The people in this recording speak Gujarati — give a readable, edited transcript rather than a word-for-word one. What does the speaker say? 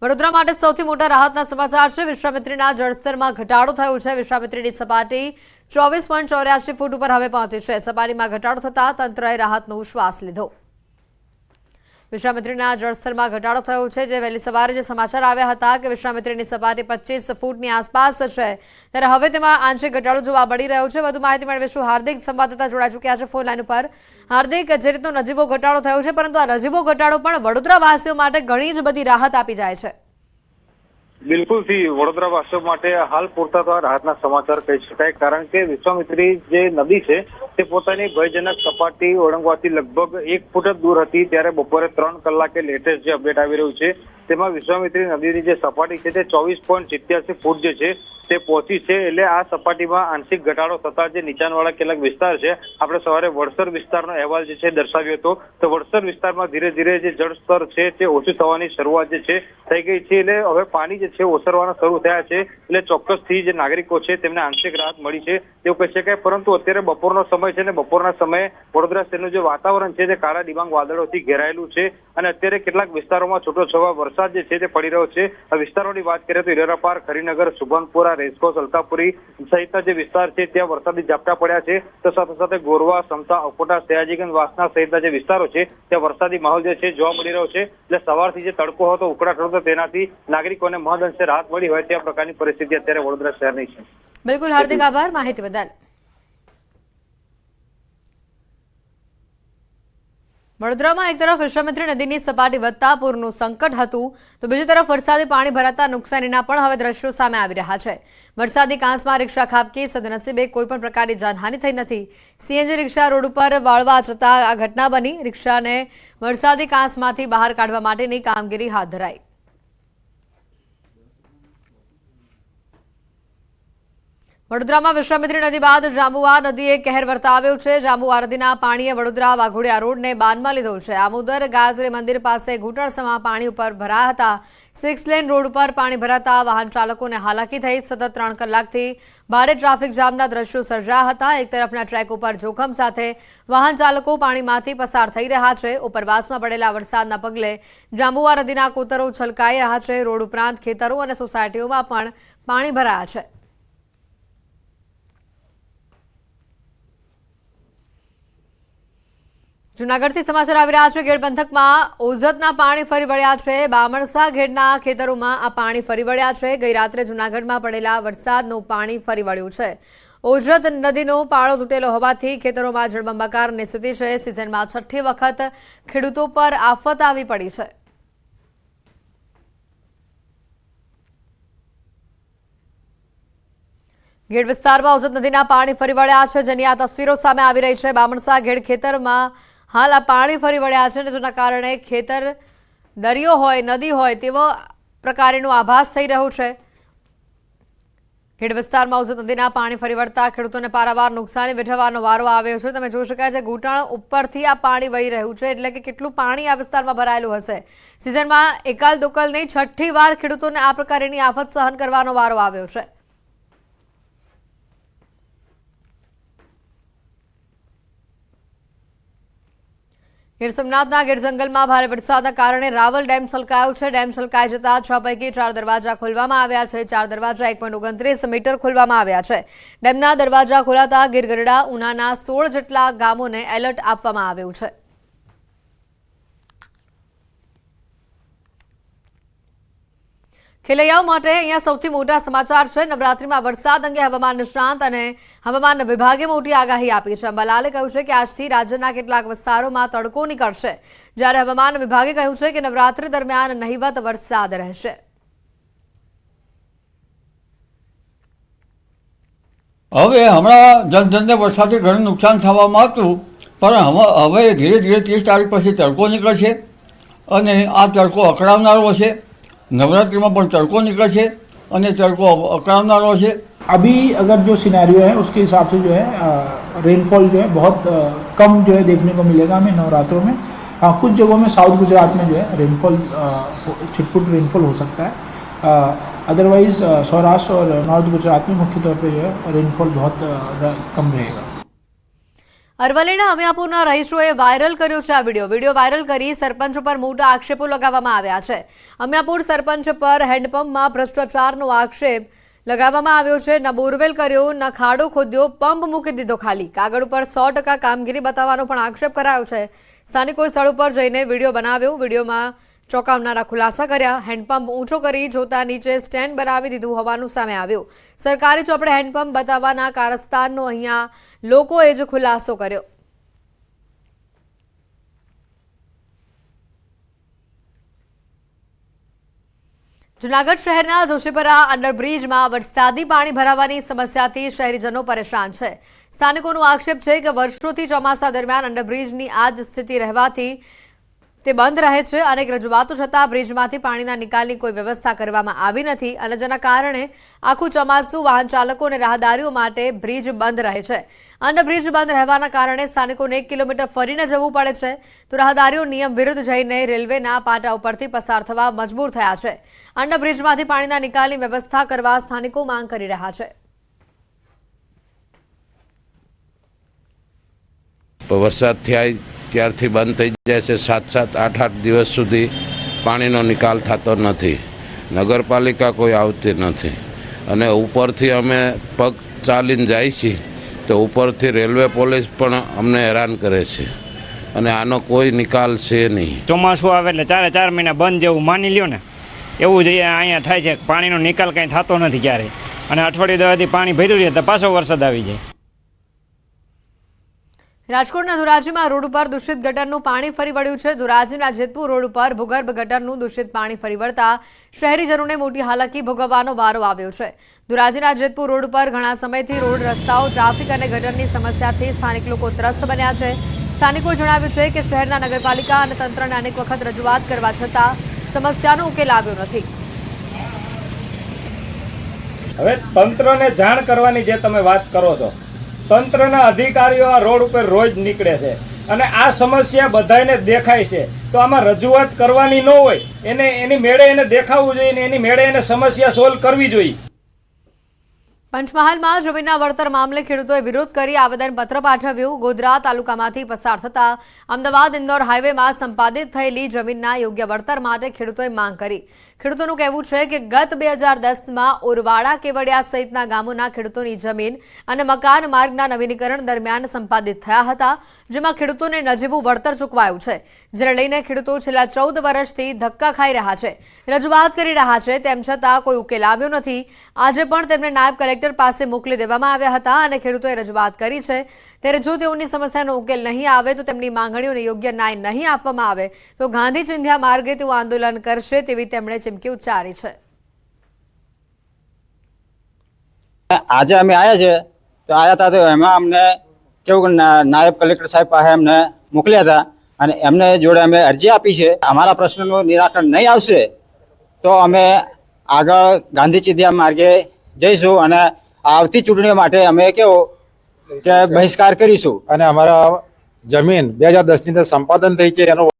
વડોદરા માટે સૌથી મોટા રાહતના સમાચાર છે। વિશ્વામિત્રીના જળસ્તરમાં ઘટાડો થયો છે। વિશ્વામિત્રીની સપાટી 24.84 ફૂટ ઉપર હવે પહોંચી છે। સપાટીમાં ઘટાડો થતા તંત્રએ રાહતનો શ્વાસ લીધો। વિશ્વામિત્રીના જળસ્તરમાં ઘટાડો થયો છે। જે વહેલી સવારે જે સમાચાર આવ્યા હતા કે વિશ્વામિત્રીની સપાટી 25 ફૂટની આસપાસ છે, ત્યારે હવે તેમાં આંશિક ઘટાડો જોવા મળી રહ્યો છે। વધુ માહિતી મેળવીશું। હાર્દિક સંવાદદાતા જોડાઈ ચૂક્યા છે ફોન લાઈન ઉપર। હાર્દિક, જે રીતનો નજીવો ઘટાડો થયો છે, પરંતુ આ નજીવો ઘટાડો પણ વડોદરાવાસીઓ માટે ઘણી જ બધી રાહત આપી જાય છે। બિલકુલ થી વડોદરાવાસીઓ માટે હાલ પૂરતા તો રાહતના સમાચાર કહી શકાય, કારણ કે વિશ્વામિત્રી જે નદી છે તે પોતાની ભયજનક સપાટી ઓળંગવાથી લગભગ 1 ફૂટ જ દૂર હતી, ત્યારે બપોરે 3 કલાકે લેટેસ્ટ જે અપડેટ આવી રહ્યું છે તેમાં વિશ્વામિત્રી નદીની જે સપાટી છે તે 24.87 ફૂટ જે છે તે પહોંચી છે। એટલે આ સપાટીમાં આંશિક ઘટાડો થતા જે નીચાણવાળા કેટલાક વિસ્તાર છે, આપણે સવારે વડસર વિસ્તારનો અહેવાલ જે છે દર્શાવ્યો હતો, તો વડસર વિસ્તારમાં ધીરે ધીરે જે જળસ્તર છે તે ઓછું થવાની શરૂઆત જે છે થઈ ગઈ છે। એટલે હવે પાણી જે છે ઓસરવાના શરૂ થયા છે, એટલે ચોક્કસથી જે નાગરિકો છે તેમને આંશિક રાહત મળી છે તેવું કહી શકાય। પરંતુ અત્યારે બપોરનો સમય છે ને બપોરના સમયે વડોદરા શહેરનું જે વાતાવરણ છે તે કાળા ડિબાંગ વાદળોથી ઘેરાયેલું છે અને અત્યારે કેટલાક વિસ્તારોમાં છૂટોછવાયો વરસાદ જે છે તે પડી રહ્યો છે। આ વિસ્તારોની વાત કરીએ તો હિરેરા પાર્ક, હરિનગર, સુભનપુરા, રેસકોર્સ, અલકાપુરી સહિતના જે વિસ્તાર છે ત્યાં વરસાદી ઝાપટા પડ્યા છે, તો સાથે સાથે ગોરવા, સમતા, અકોટા, સયાજીગંજ, વાસણા સહિતના જે વિસ્તારો છે ત્યાં વરસાદી માહોલ જે છે જોવા મળી રહ્યો છે। એટલે સવારથી જે તડકો હતો, ઉકળાટ હતો, તેનાથી નાગરિકોને મહદઅંશે રાહત મળી હોય તે પ્રકારની પરિસ્થિતિ અત્યારે વડોદરા શહેરની છે। બિલકુલ હાર્દિક, આભાર માહિતી બદલ। વડોદરામાં એક તરફ વિશ્વામિત્રી નદીની સપાટી વધતા પૂરનું સંકટ હતું, તો બીજી તરફ વરસાદી પાણી ભરાતા નુકસાનીના પણ હવે દ્રશ્યો સામે આવી રહ્યા છે। વરસાદી કાંસમાં રિક્ષા ખાબકી, સદનસીબે કોઈપણ પ્રકારની જાનહાનિ થઈ નથી। સીએનજી રિક્ષા રોડ ઉપર વાળવા જતા આ ઘટના બની। રિક્ષાને વરસાદી કાંસમાંથી બહાર કાઢવા માટેની કામગીરી હાથ ધરાઈ। વડોદરામાં વિશ્વામિત્રી નદી બાદ જાંબુઆ નદીએ કહેર વર્તાવ્યો છે। જાંબુઆ નદીના પાણીએ વડોદરા વાઘોડિયા રોડને બાનમાં લીધો છે। આમોદર ગાયત્રી મંદિર પાસે ઘૂંટણસમાં પાણી ઉપર ભરાયા હતા। 6 લેન રોડ ઉપર પાણી ભરાતા વાહન ચાલકોને હાલાકી થઈ। સતત 3 કલાકથી ભારે ટ્રાફિક જામના દ્રશ્યો સર્જાયા હતા। એક તરફના ટ્રેક ઉપર જોખમ સાથે વાહન ચાલકો પાણીમાંથી પસાર થઈ રહ્યા છે। ઉપરવાસમાં પડેલા વરસાદના પગલે જાંબુઆ નદીના કોતરો છલકાઈ રહ્યા છે। રોડ ઉપરાંત ખેતરો અને સોસાયટીઓમાં પણ પાણી ભરાયા છે। જૂનાગઢથી સમાચાર આવી રહ્યા છે। ગેડ પંથકમાં ઓઝતના પાણી ફરી વળ્યા છે। બામણસા ઘેડના ખેતરોમાં આ પાણી ફરી વળ્યા છે। ગઈ રાત્રે જૂનાગઢમાં પડેલા વરસાદનું પાણી ફરી વળ્યું છે। ઓઝત નદીનો પાળો તૂટેલો હોવાથી ખેતરોમાં જળબંબાકારની સ્થિતિ છે। સિઝનમાં 6ઠ્ઠી વખત ખેડૂતો પર આફત આવી પડી છે। ગેડ વિસ્તારમાં ઓઝત નદીના પાણી ફરી વળ્યા છે, જેની આ તસવીરો સામે આવી રહી છે। બામણસા ઘેડ ખેતરમાં હાલ આ પાણી ફરી વળ્યા છે, જેના કારણે ખેતર દરિયો હોય, નદી હોય તેવો પ્રકારનો આભાસ થઈ રહ્યો છે। ખેડ વિસ્તારમાં ઓઝત નદીના પાણી ફરી વળતા ખેડૂતોને પારાવાર નુકસાની વેઠવાનો વારો આવ્યો છે। તમે જોઈ શકાય છે ઘૂંટણ ઉપરથી આ પાણી વહી રહ્યું છે, એટલે કે કેટલું પાણી આ વિસ્તારમાં ભરાયેલું હશે। સિઝનમાં એકાલ દોકલ નહીં, 6ઠ્ઠી વાર ખેડૂતોને આ પ્રકારની આફત સહન કરવાનો વારો આવ્યો છે। ગીર સોમનાથના ગીર જંગલમાં ભારે વરસાદના કારણે રાવલ ડેમ છલકાયો છે। ડેમ છલકાઈ જતા 6 પૈકી 4 દરવાજા ખોલવામાં આવ્યા છે। 4 દરવાજા 1.29 મીટર ખોલવામાં આવ્યા છે। ડેમના દરવાજા ખોલાતા ગીર ગઢડા, ઉનાના 16 જેટલા ગામોને એલર્ટ આપવામાં આવ્યું છે। ખેલૈયાઓ માટે અહીંયા સૌથી મોટા સમાચાર છે। નવરાત્રીમાં વરસાદ અંગે હવામાન નિષ્ણાંત અને હવામાન વિભાગે મોટી આગાહી આપી છે। અંબાલાલે કહ્યું છે કે આજથી રાજ્યના કેટલાક વિસ્તારોમાં તડકો નીકળશે, જ્યારે હવામાન વિભાગે કહ્યું છે કે નવરાત્રી દરમિયાન નહિવત વરસાદ રહેશે। હવે હમણાં જનધનને વરસાદથી ઘણું નુકસાન થવામાં હતું, પણ હવે ધીરે ધીરે 30 તારીખ પછી તડકો નીકળશે અને આ તડકો અકળાવનારો છે। नवरात्रि में तड़को निकले और तड़को अकड़ावनारो है। अभी अगर जो सिनेरियो है उसके हिसाब से जो है रेनफॉल जो है बहुत कम जो है देखने को मिलेगा हमें नवरात्रों में। हाँ, कुछ जगहों में साउथ गुजरात में जो है रेनफॉल छिटपुट रेनफॉल हो सकता है। अदरवाइज सौराष्ट्र और नॉर्थ गुजरात में मुख्य तौर पे जो है रेनफॉल बहुत कम रहेगा। અરવલ્લીના અમિયાપુરના રહીશોએ વાયરલ કર્યો છે આ વિડીયો વાયરલ કરી સરપંચ પર મોટા આક્ષેપો લગાવવામાં આવ્યા છે। અમિયાપુર સરપંચ પર હેન્ડપંપમાં ભ્રષ્ટાચારનો આક્ષેપ લગાવવામાં આવ્યો છે। ન બોરવેલ કર્યો, ન ખાડો ખોદ્યો, પંપ મૂકી દીધો ખાલી। કાગળ ઉપર 100% કામગીરી બતાવવાનો પણ આક્ષેપ કરાયો છે। સ્થાનિકોએ સ્થળ ઉપર જઈને વિડીયો બનાવ્યો। વિડીયોમાં ચોંકાવનારા ખુલાસા કર્યા। હેન્ડપંપ ઊંચો કરી જોતા નીચે સ્ટેન્ડ બનાવી દીધું હોવાનું સામે આવ્યું। સરકારી ચોપડે હેન્ડપંપ બતાવવાના કારસ્તાનનો અહીંયા લોકોએ જ ખુલાસો કર્યો। જૂનાગઢ શહેરના જોશીપરા અંડરબ્રિજમાં વરસાદી પાણી ભરાવાની સમસ્યાથી શહેરીજનો પરેશાન છે। સ્થાનિકોનો આક્ષેપ છે કે વર્ષોથી ચોમાસા દરમિયાન અંડરબ્રિજની આ જ સ્થિતિ રહેવાથી તે બંધ રહે છે। અનેક રજૂઆતો છતાં બ્રિજમાંથી પાણીના નિકાલની કોઈ વ્યવસ્થા કરવામાં આવી નથી અને જેના કારણે આખું ચોમાસું વાહન ચાલકો અને રાહદારીઓ માટે બ્રિજ બંધ રહે છે। અંડરબ્રિજ બંધ રહેવાના કારણે સ્થાનિકોને 1 કિલોમીટર ફરીને જવું પડે છે તો રાહદારીઓ નિયમ વિરુદ્ધ જઈને રેલવેના પાટા ઉપરથી પસાર થવા મજબૂર થયા છે। અંડરબ્રિજમાંથી પાણીના નિકાલની વ્યવસ્થા કરવા સ્થાનિકો માંગ કરી રહ્યા છે। વરસાદ થયા ત્યારથી બંધ થઈ જાય છે। 7-7, 8-8 દિવસ સુધી પાણીનો નિકાલ થતો નથી। નગરપાલિકા કોઈ આવતી નથી અને ઉપરથી અમે પગ ચાલીને જાય છીએ તો ઉપરથી રેલવે પોલીસ પણ અમને હેરાન કરે છે અને આનો કોઈ નિકાલ છે નહીં। ચોમાસું આવે એટલે 4 મહિના બંધ જેવું માની લ્યો ને, એવું જ અહીંયા થાય છે। પાણીનો નિકાલ કંઈ થતો નથી ક્યારેય અને અઠવાડિયે દવાથી પાણી ભર્યું રહે તો પાછો વરસાદ આવી જાય। રાજકોટના ધોરાજીમાં રોડ ઉપર દૂષિત ગટરનું પાણી ફરી વળ્યું છે। ધોરાજીના જેતપુર રોડ ઉપર ભૂગર્ભ ગટરનું દૂષિત પાણી ફરી વળતા શહેરીજનોને મોટી હાલાકી ભોગવવાનો વારો આવ્યો છે। ધોરાજીના જેતપુર રોડ ઉપર ઘણા સમયથી રોડ રસ્તાઓ, ટ્રાફિક અને ગટરની સમસ્યાથી સ્થાનિક લોકો ત્રસ્ત બન્યા છે। સ્થાનિકોએ જણાવ્યું છે કે શહેરના નગરપાલિકા અને તંત્રને અનેક વખત રજૂઆત કરવા છતાં સમસ્યાનો ઉકેલ આવ્યો નથી। હવે તંત્રને જાણ કરવાની જે તમે વાત કરો છો, તંત્રના અધિકારીઓ આ રોડ ઉપર રોજ નીકળે છે અને આ સમસ્યા બધાને દેખાય છે તો આમાં રજૂઆત કરવાની ન હોય, એની મેળે એને દેખાવું જોઈએ ને એની મેળે એને સમસ્યા સોલ્વ કરવી જોઈએ। પંચમહાલમાં જમીનના વળતર મામલે ખેડૂતોએ વિરોધ કરી આવેદનપત્ર પાઠવ્યું। ગોધરા તાલુકામાંથી પસાર થતા અમદાવાદ-ઇન્દોર હાઈવેમાં સંપાદિત થયેલી જમીનના યોગ્ય વળતર માટે ખેડૂતોએ માંગ કરી। ખેડૂતોનું કહેવું છે કે ગત 2010માં ઓરવાડા, કેવડિયા સહિતના ગામોના ખેડૂતોની જમીન અને મકાન માર્ગના નવીનીકરણ દરમિયાન સંપાદિત થયા હતા, જેમાં ખેડૂતોને નજીવું વળતર ચૂકવાયું છે, જેને લઈને ખેડૂતો છેલ્લા 14 વર્ષથી ધક્કા ખાઈ રહ્યા છે, રજૂઆત કરી રહ્યા છે, તેમ છતાં કોઈ ઉકેલ આવ્યો નથી। આજે પણ તેમને નાયબ કલેક્ટર પાસે મોકલી દેવામાં આવ્યા હતા અને ખેડૂતોએ રજૂઆત કરી છે। ત્યારે જો તેઓની સમસ્યાનો ઉકેલ નહીં આવે તો તેમની માંગણીઓને યોગ્ય ન્યાય નહીં આપવામાં આવે તો ગાંધી ચિંધ્યા માર્ગે તેઓ આંદોલન કરશે તેવી તેમણે ચીમકી ઉચ્ચારી છે। આજે અમે આવ્યા છે તો આવ્યા હતા તો એમાં અમને કેવું નાયબ કલેક્ટર સાહેબ પાસે અમને મોકલ્યા હતા અને એમને જોડે અમે અરજી આપી છે। અમારા પ્રશ્નનું નિરાકરણ નહીં આવશે તો અમે આગળ ગાંધી ચિંધ્યા માર્ગે જઈશું અને આવતી ચૂંટણીઓ માટે અમે કેવું કે બહિષ્કાર કરીશું। અને અમારા જમીન 2010ની અંદર સંપાદન થઈ છે એનો